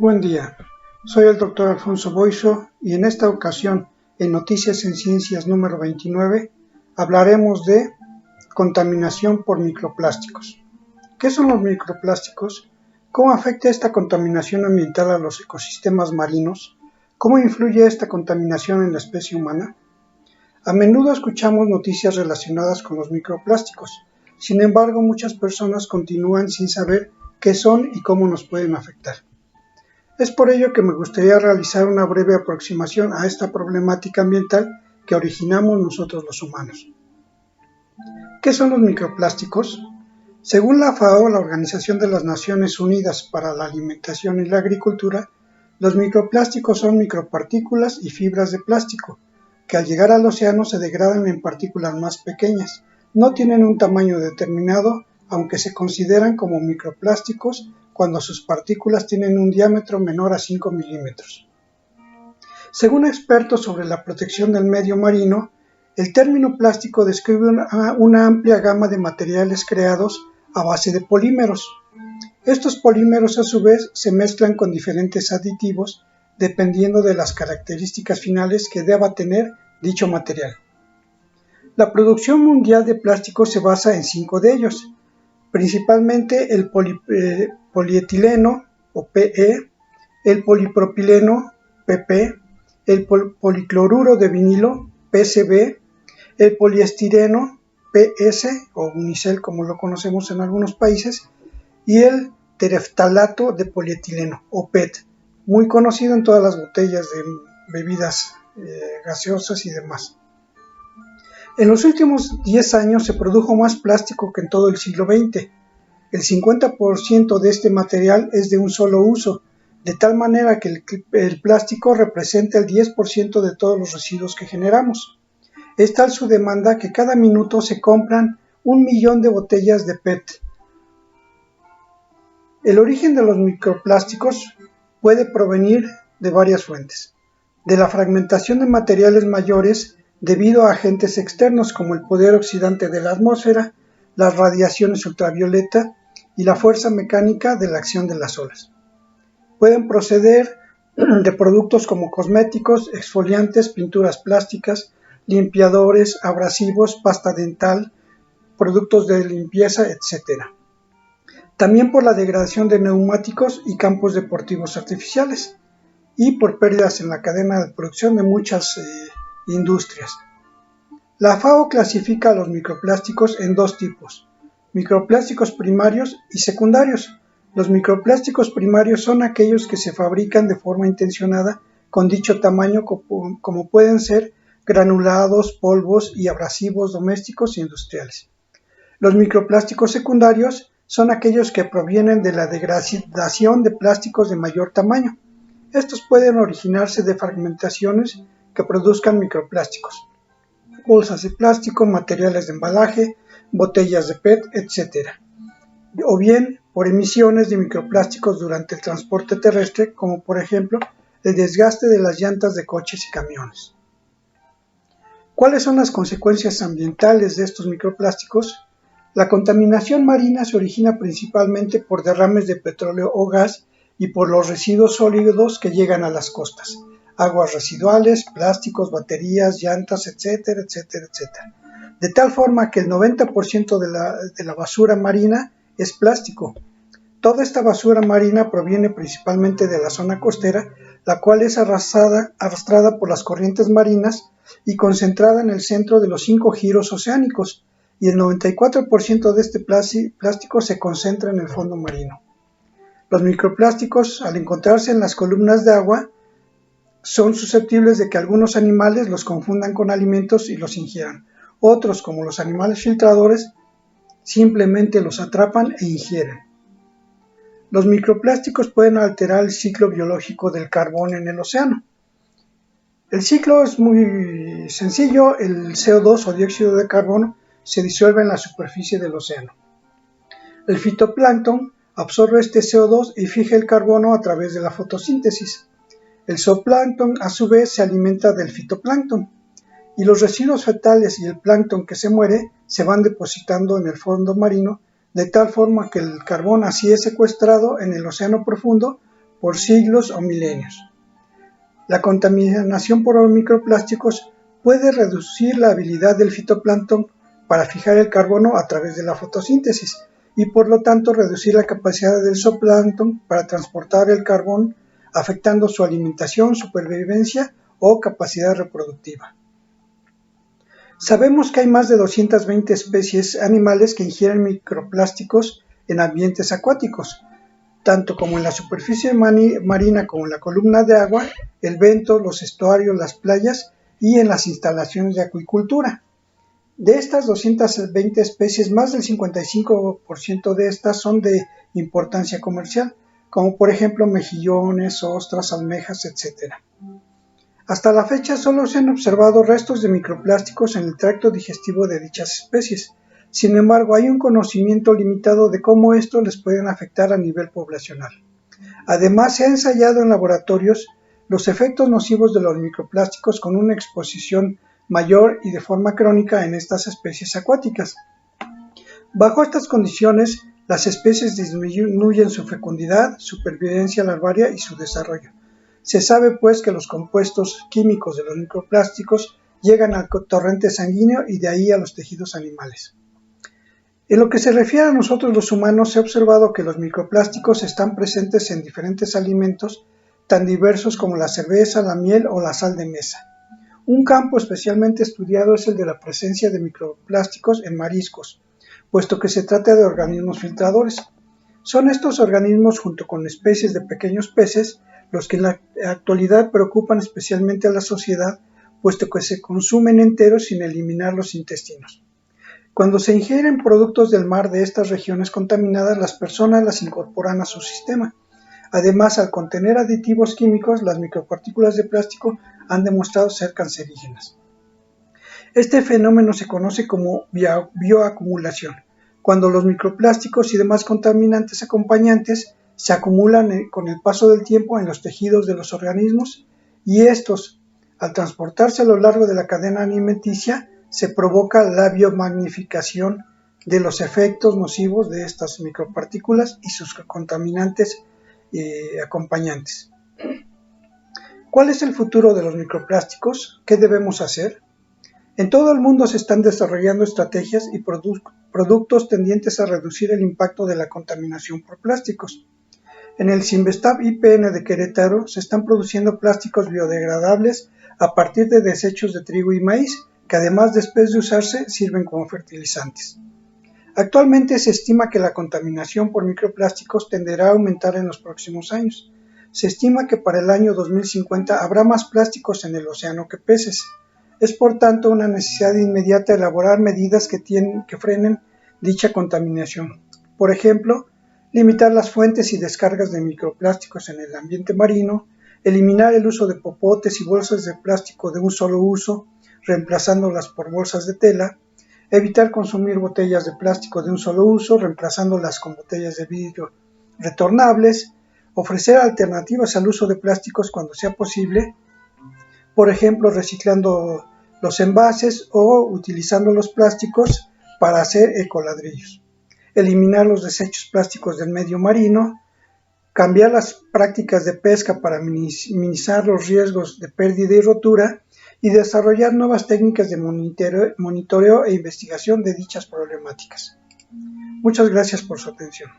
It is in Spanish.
Buen día, soy el Dr. Alfonso Boiso y en esta ocasión, en Noticias en Ciencias número 29, hablaremos de contaminación por microplásticos. ¿Qué son los microplásticos? ¿Cómo afecta esta contaminación ambiental a los ecosistemas marinos? ¿Cómo influye esta contaminación en la especie humana? A menudo escuchamos noticias relacionadas con los microplásticos. Sin embargo, muchas personas continúan sin saber qué son y cómo nos pueden afectar. Es por ello que me gustaría realizar una breve aproximación a esta problemática ambiental que originamos nosotros los humanos. ¿Qué son los microplásticos? Según la FAO, la Organización de las Naciones Unidas para la Alimentación y la Agricultura, los microplásticos son micropartículas y fibras de plástico, que al llegar al océano se degradan en partículas más pequeñas. No tienen un tamaño determinado, aunque se consideran como microplásticos cuando sus partículas tienen un diámetro menor a 5 milímetros. Según expertos sobre la protección del medio marino, el término plástico describe una amplia gama de materiales creados a base de polímeros. Estos polímeros a su vez se mezclan con diferentes aditivos dependiendo de las características finales que deba tener dicho material. La producción mundial de plástico se basa en 5 de ellos, principalmente el polietileno o PE, el polipropileno PP, el policloruro de vinilo PCB, el poliestireno PS o unicel como lo conocemos en algunos países, y el tereftalato de polietileno o PET, muy conocido en todas las botellas de bebidas gaseosas y demás. En los últimos 10 años se produjo más plástico que en todo el siglo XX. El 50% de este material es de un solo uso, de tal manera que el plástico representa el 10% de todos los residuos que generamos. Es tal su demanda que cada minuto se compran 1 millón de botellas de PET. El origen de los microplásticos puede provenir de varias fuentes. De la fragmentación de materiales mayores debido a agentes externos como el poder oxidante de la atmósfera, las radiaciones ultravioleta y la fuerza mecánica de la acción de las olas. Pueden proceder de productos como cosméticos, exfoliantes, pinturas plásticas, limpiadores, abrasivos, pasta dental, productos de limpieza, etc. También por la degradación de neumáticos y campos deportivos artificiales y por pérdidas en la cadena de producción de muchas industrias. La FAO clasifica a los microplásticos en 2 tipos, microplásticos primarios y secundarios. Los microplásticos primarios son aquellos que se fabrican de forma intencionada con dicho tamaño, como pueden ser granulados, polvos y abrasivos domésticos e industriales. Los microplásticos secundarios son aquellos que provienen de la degradación de plásticos de mayor tamaño. Estos pueden originarse de fragmentaciones que produzcan microplásticos, bolsas de plástico, materiales de embalaje, botellas de PET, etc. O bien por emisiones de microplásticos durante el transporte terrestre, como por ejemplo el desgaste de las llantas de coches y camiones. ¿Cuáles son las consecuencias ambientales de estos microplásticos? La contaminación marina se origina principalmente por derrames de petróleo o gas y por los residuos sólidos que llegan a las costas, aguas residuales, plásticos, baterías, llantas, etcétera, etcétera, etcétera. De tal forma que el 90% de la basura marina es plástico. Toda esta basura marina proviene principalmente de la zona costera, la cual es arrastrada por las corrientes marinas y concentrada en el centro de los 5 giros oceánicos, y el 94% de este plástico se concentra en el fondo marino. Los microplásticos, al encontrarse en las columnas de agua, son susceptibles de que algunos animales los confundan con alimentos y los ingieran. Otros, como los animales filtradores, simplemente los atrapan e ingieren. Los microplásticos pueden alterar el ciclo biológico del carbón en el océano. El ciclo es muy sencillo. El CO2 o dióxido de carbono se disuelve en la superficie del océano. El fitoplancton absorbe este CO2 y fija el carbono a través de la fotosíntesis. El zooplancton a su vez se alimenta del fitoplancton y los residuos fetales y el plancton que se muere se van depositando en el fondo marino, de tal forma que el carbón así es secuestrado en el océano profundo por siglos o milenios. La contaminación por microplásticos puede reducir la habilidad del fitoplancton para fijar el carbono a través de la fotosíntesis y por lo tanto reducir la capacidad del zooplancton para transportar el carbón, afectando su alimentación, supervivencia o capacidad reproductiva. Sabemos que hay más de 220 especies animales que ingieren microplásticos en ambientes acuáticos, tanto como en la superficie marina como en la columna de agua, el bento, los estuarios, las playas y en las instalaciones de acuicultura. De estas 220 especies, más del 55% de estas son de importancia comercial, como por ejemplo mejillones, ostras, almejas, etc. Hasta la fecha solo se han observado restos de microplásticos en el tracto digestivo de dichas especies. Sin embargo, hay un conocimiento limitado de cómo estos les pueden afectar a nivel poblacional. Además, se ha ensayado en laboratorios los efectos nocivos de los microplásticos con una exposición mayor y de forma crónica en estas especies acuáticas. Bajo estas condiciones, las especies disminuyen su fecundidad, supervivencia larvaria y su desarrollo. Se sabe pues que los compuestos químicos de los microplásticos llegan al torrente sanguíneo y de ahí a los tejidos animales. En lo que se refiere a nosotros los humanos, se ha observado que los microplásticos están presentes en diferentes alimentos tan diversos como la cerveza, la miel o la sal de mesa. Un campo especialmente estudiado es el de la presencia de microplásticos en mariscos, puesto que se trata de organismos filtradores. Son estos organismos, junto con especies de pequeños peces, los que en la actualidad preocupan especialmente a la sociedad, puesto que se consumen enteros sin eliminar los intestinos. Cuando se ingieren productos del mar de estas regiones contaminadas, las personas las incorporan a su sistema. Además, al contener aditivos químicos, las micropartículas de plástico han demostrado ser cancerígenas. Este fenómeno se conoce como bioacumulación, cuando los microplásticos y demás contaminantes acompañantes se acumulan con el paso del tiempo en los tejidos de los organismos y estos, al transportarse a lo largo de la cadena alimenticia, se provoca la biomagnificación de los efectos nocivos de estas micropartículas y sus contaminantes acompañantes. ¿Cuál es el futuro de los microplásticos? ¿Qué debemos hacer? En todo el mundo se están desarrollando estrategias y productos tendientes a reducir el impacto de la contaminación por plásticos. En el Cinvestav IPN de Querétaro se están produciendo plásticos biodegradables a partir de desechos de trigo y maíz, que además después de usarse sirven como fertilizantes. Actualmente se estima que la contaminación por microplásticos tenderá a aumentar en los próximos años. Se estima que para el año 2050 habrá más plásticos en el océano que peces. Es por tanto una necesidad inmediata elaborar medidas que frenen dicha contaminación. Por ejemplo, limitar las fuentes y descargas de microplásticos en el ambiente marino, eliminar el uso de popotes y bolsas de plástico de un solo uso, reemplazándolas por bolsas de tela, evitar consumir botellas de plástico de un solo uso, reemplazándolas con botellas de vidrio retornables, ofrecer alternativas al uso de plásticos cuando sea posible, por ejemplo, reciclando los envases o utilizando los plásticos para hacer ecoladrillos, eliminar los desechos plásticos del medio marino, cambiar las prácticas de pesca para minimizar los riesgos de pérdida y rotura y desarrollar nuevas técnicas de monitoreo e investigación de dichas problemáticas. Muchas gracias por su atención.